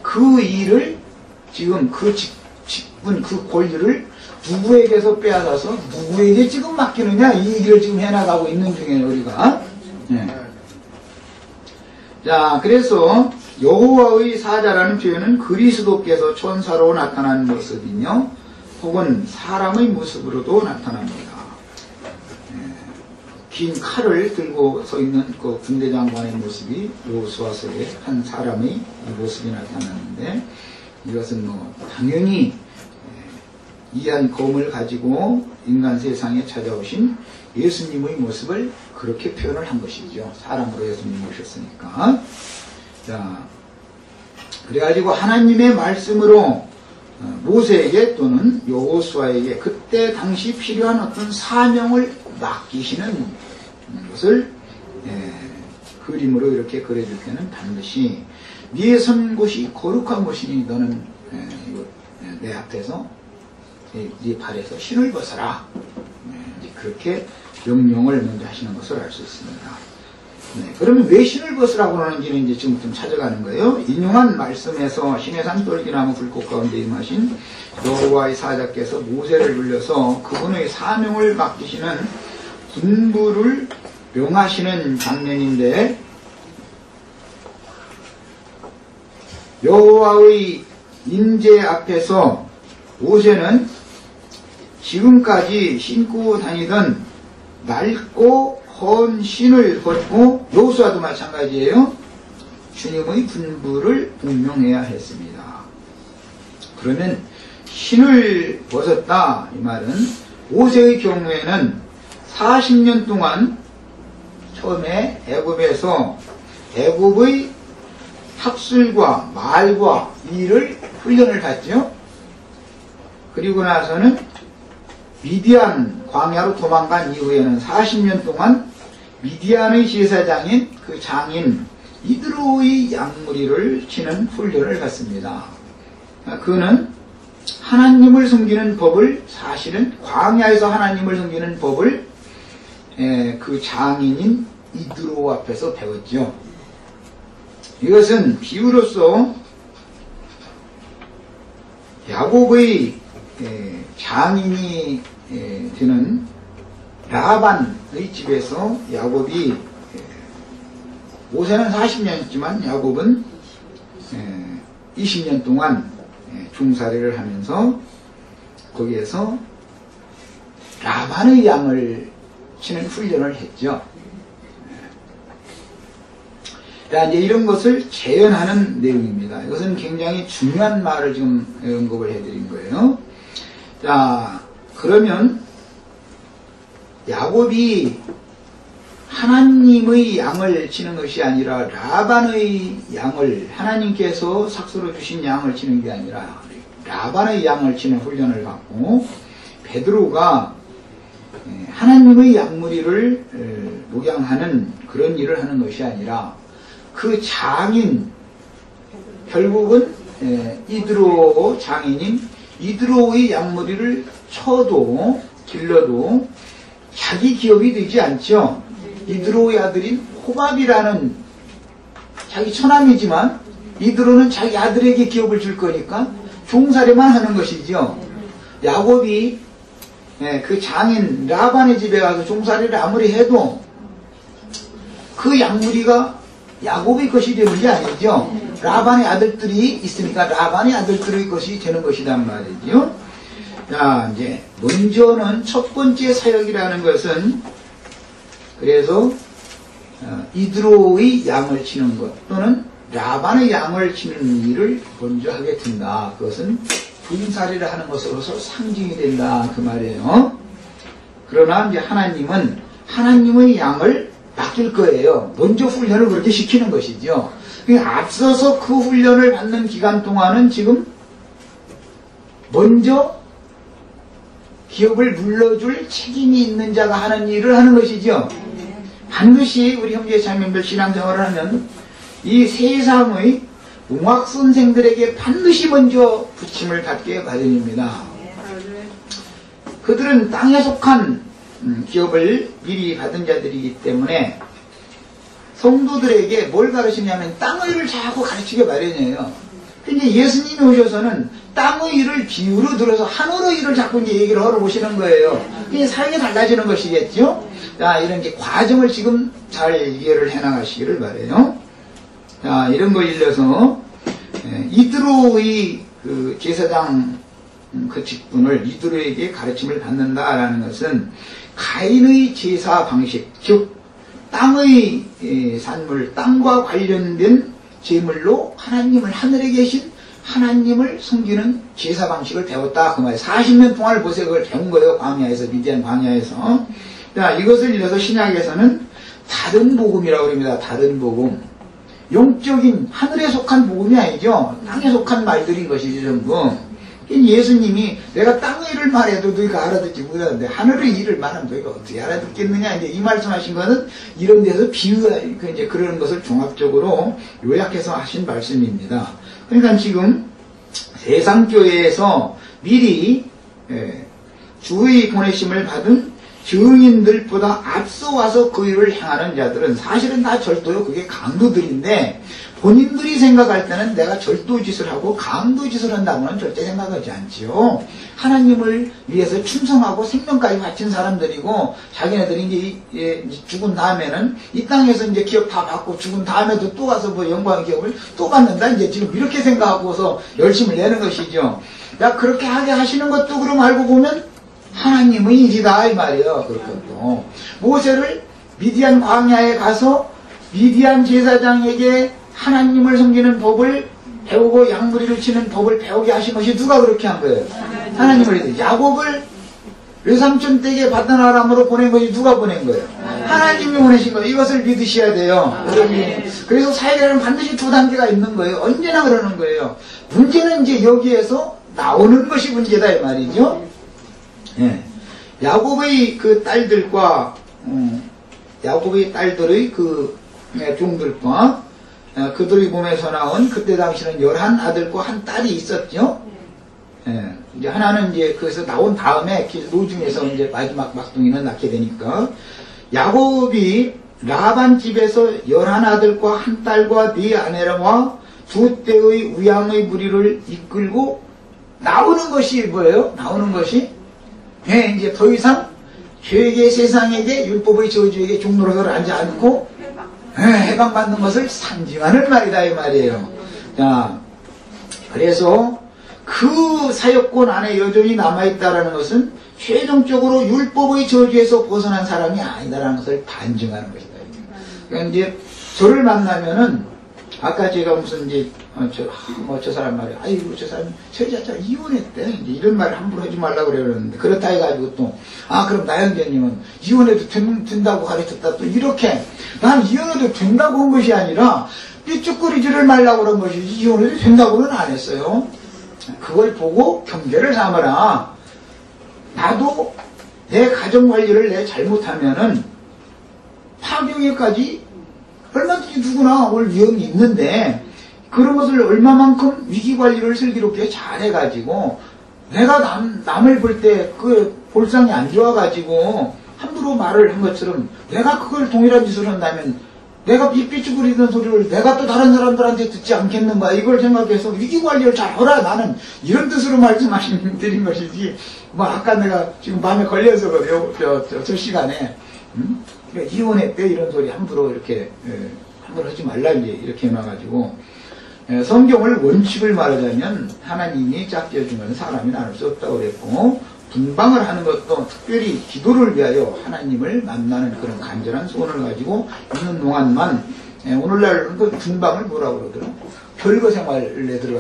그 일을 지금 그 직분, 그 권리를 누구에게서 빼앗아서 누구에게 지금 맡기느냐, 이 일을 지금 해나가고 있는 중이에요, 우리가. 자, 그래서 여호와의 사자라는 표현은 그리스도께서 천사로 나타난 모습이며 혹은 사람의 모습으로도 나타납니다. 긴 칼을 들고 서 있는 그 군대장관의 모습이 여호수아 속에 한 사람의 모습이 나타나는데, 이것은 뭐 당연히 이한 검을 가지고 인간 세상에 찾아오신 예수님의 모습을 그렇게 표현을 한 것이죠. 사람으로 예수님이 오셨으니까. 자, 그래가지고 하나님의 말씀으로 모세에게 또는 여호수아에게 그때 당시 필요한 어떤 사명을 맡기시는 것을 그림으로 이렇게 그려줄 때는 반드시 네에 선 곳이 거룩한 곳이니 너는 내 앞에서 네 발에서 신을 벗어라. 그렇게 명령을 먼저 하시는 것을 알 수 있습니다. 그러면 왜 신을 벗으라고 그러는지는 이제 지금 좀 찾아가는 거예요. 인용한 말씀에서 신의 산 똘기나무 불꽃 가운데 임하신 여호와의 사자께서 모세를 불려서 그분의 사명을 맡기시는 군부를 명하시는 장면인데, 여호와의 임재 앞에서 모세는 지금까지 신고 다니던 낡고 헌 신을 벗고, 여호수아도 마찬가지예요. 주님의 군부를 분명해야 했습니다. 그러면 신을 벗었다 이 말은 모세의 경우에는 40년 동안 처음에 애굽에서 애굽의 학술과 말과 일을 훈련을 받죠. 그리고 나서는 미디안 광야로 도망간 이후에는 40년 동안 미디안의 제사장인 그 장인 이드로의 양무리를 치는 훈련을 받습니다. 그는 하나님을 섬기는 법을, 사실은 광야에서 하나님을 섬기는 법을 그 장인인 이드로 앞에서 배웠죠. 이것은 비유로서 야곱의 장인이 되는 라반의 집에서 야곱이, 모세는 40년이지만 야곱은 20년 동안 중사리를 하면서 거기에서 라반의 양을 치는 훈련을 했죠. 자, 이제 이런 것을 재현하는 내용입니다. 이것은 굉장히 중요한 말을 지금 언급을 해드린 거예요. 자, 그러면 야곱이 하나님의 양을 치는 것이 아니라 라반의 양을, 하나님께서 삭스로 주신 양을 치는 게 아니라 라반의 양을 치는 훈련을 받고, 베드로가 하나님의 양무리를 목양하는 그런 일을 하는 것이 아니라 그 장인, 결국은 이드로 장인인 이드로의 양무리를 쳐도 길러도 자기 기업이 되지 않죠. 이드로의 아들인 호밥이라는 자기 처남이지만 이드로는 자기 아들에게 기업을 줄 거니까 종살이만 하는 것이죠. 야곱이 그 장인 라반의 집에 가서 종살이를 아무리 해도 그 양무리가 야곱의 것이 되는 게 아니죠. 라반의 아들들이 있으니까 라반의 아들들의 것이 되는 것이란 말이죠. 자, 이제 먼저는 첫 번째 사역이라는 것은, 그래서 이드로의 양을 치는 것 또는 라반의 양을 치는 일을 먼저 하게 된다. 그것은 종살이를 하는 것으로서 상징이 된다 그 말이에요. 그러나 이제 하나님은 하나님의 양을 맡길 거예요. 먼저 훈련을 그렇게 시키는 것이죠. 앞서서 그 훈련을 받는 기간 동안은 지금 먼저 기업을 물러줄 책임이 있는 자가 하는 일을 하는 것이죠. 반드시 우리 형제 자매들 신앙생활을 하면 이 세상의 웅학 선생들에게 반드시 먼저 부침을 받게 마련입니다. 그들은 땅에 속한 기업을 미리 받은 자들이기 때문에 성도들에게 뭘 가르치냐면 땅의 일을 자꾸 가르치게 마련이에요. 근데 예수님이 오셔서는 땅의 일을 비유로 들어서 하늘의 일을 자꾸 이제 얘기를 하러 오시는 거예요. 이게 삶이 달라지는 것이겠죠? 자, 이런 게 과정을 지금 잘 이해를 해나가시기를 바래요. 자, 이런 거 일러서 이드로의 그 제사장 그 직분을 이드로에게 가르침을 받는다라는 것은 가인의 제사 방식, 즉 땅의 산물, 땅과 관련된 제물로 하나님을, 하늘에 계신 하나님을 섬기는 제사 방식을 배웠다 그 말이에요. 40년 동안을 보세요. 그걸 배운 거예요. 광야에서, 미디안 광야에서. 자, 이것을 이어서 신약에서는 다른 복음이라고 합니다. 다른 복음. 영적인 하늘에 속한 복음이 아니죠. 땅에 속한 말들인 것이지 전부. 예수님이 내가 땅의 일을 말해도 너희가 알아듣지 못하는데 하늘의 일을 말하면 너희가 어떻게 알아듣겠느냐. 이제 이 말씀하신 거는 이런 데서 비유가 이제 그런 것을 종합적으로 요약해서 하신 말씀입니다. 그러니까 지금 세상교회에서 미리 주의 보내심을 받은 증인들보다 앞서 와서 그 일을 행하는 자들은 사실은 다 절도요. 그게 강도들인데 본인들이 생각할 때는 내가 절도짓을 하고 강도짓을 한다고는 절대 생각하지 않지요. 하나님을 위해서 충성하고 생명까지 바친 사람들이고 자기네들이 이제 죽은 다음에는 이 땅에서 이제 기업 다 받고 죽은 다음에도 또 가서 뭐 영광의 기업을 또 받는다. 이제 지금 이렇게 생각하고서 열심을 내는 것이죠. 야, 그렇게 하게 하시는 것도 그럼 알고 보면 하나님의 일이다 이 말이에요. 그렇겠죠. 모세를 미디안 광야에 가서 미디안 제사장에게 하나님을 섬기는 법을 배우고 양무리를 치는 법을 배우게 하신 것이 누가 그렇게 한 거예요? 하나님을. 야곱을 외삼촌 댁에 받던 아람으로 보낸 것이 누가 보낸 거예요? 하나님이 보내신 거예요. 이것을 믿으셔야 돼요. 그래서 사회라는 반드시 두 단계가 있는 거예요. 언제나 그러는 거예요. 문제는 이제 여기에서 나오는 것이 문제다 이 말이죠. 예. 야곱의 그 딸들과 야곱의 딸들의 그 종들과 그들의 몸에서 나온 그때 당시는 11아들과 한 딸이 있었죠. 예. 이제 하나는 이제 그래서 나온 다음에 노중에서 이제 마지막 막둥이는 낳게 되니까 야곱이 라반 집에서 11아들과 한 딸과 4아내와 2떼의 우양의 무리를 이끌고 나오는 것이 뭐예요? 나오는 것이 예, 이제 더 이상 죄에게 세상에게 율법의 저주에게 종노릇을 하지 않고 해방받는 것을 상징하는 말이다 이 말이에요. 자, 그래서 그 사역권 안에 여전히 남아있다라는 것은 최종적으로 율법의 저주에서 벗어난 사람이 아니다라는 것을 반증하는 것이다. 그러니까 이제 저를 만나면은 아까 제가 무슨 이제 저 사람 말이야. 아이고 저 사람 처자자 이혼했대. 이제 이런 말 함부로 하지 말라고 그러는데 그렇다 해가지고 또 그럼 나영재님은 이혼해도 된다고 가르쳤다. 또 이렇게 난 이혼해도 된다고 한 것이 아니라 삐죽거리지를 말라고 그런 것이 이혼해도 된다고는 안 했어요. 그걸 보고 경계를 삼아라. 나도 내 가정관리를 내 잘못하면은 파경에까지 얼마든지 누구나 올 위험이 있는데 그런 것을 얼마만큼 위기관리를 슬기롭게 잘해가지고 내가 남을 볼 때 그 볼상이 안 좋아가지고 함부로 말을 한 것처럼 내가 그걸 동일한 짓을 한다면 내가 삐삐쭈거리던 소리를 내가 또 다른 사람들한테 듣지 않겠는가 이걸 생각해서 위기관리를 잘 하라. 나는 이런 뜻으로 말씀드린 것이지 뭐 아까 내가 지금 마음에 걸려서 그래요. 저 시간에 그러니까 이혼했대 이런 소리 함부로 이렇게 함부로 하지 말라 이렇게 해놔가지고 성경을 원칙을 말하자면 하나님이 짝지어주면 사람이 나눌 수 없다고 그랬고 분방을 하는 것도 특별히 기도를 위하여 하나님을 만나는 그런 간절한 소원을 가지고 있는 동안만 오늘날 그 분방을 뭐라고 그러더라? 별거 생활에 들어가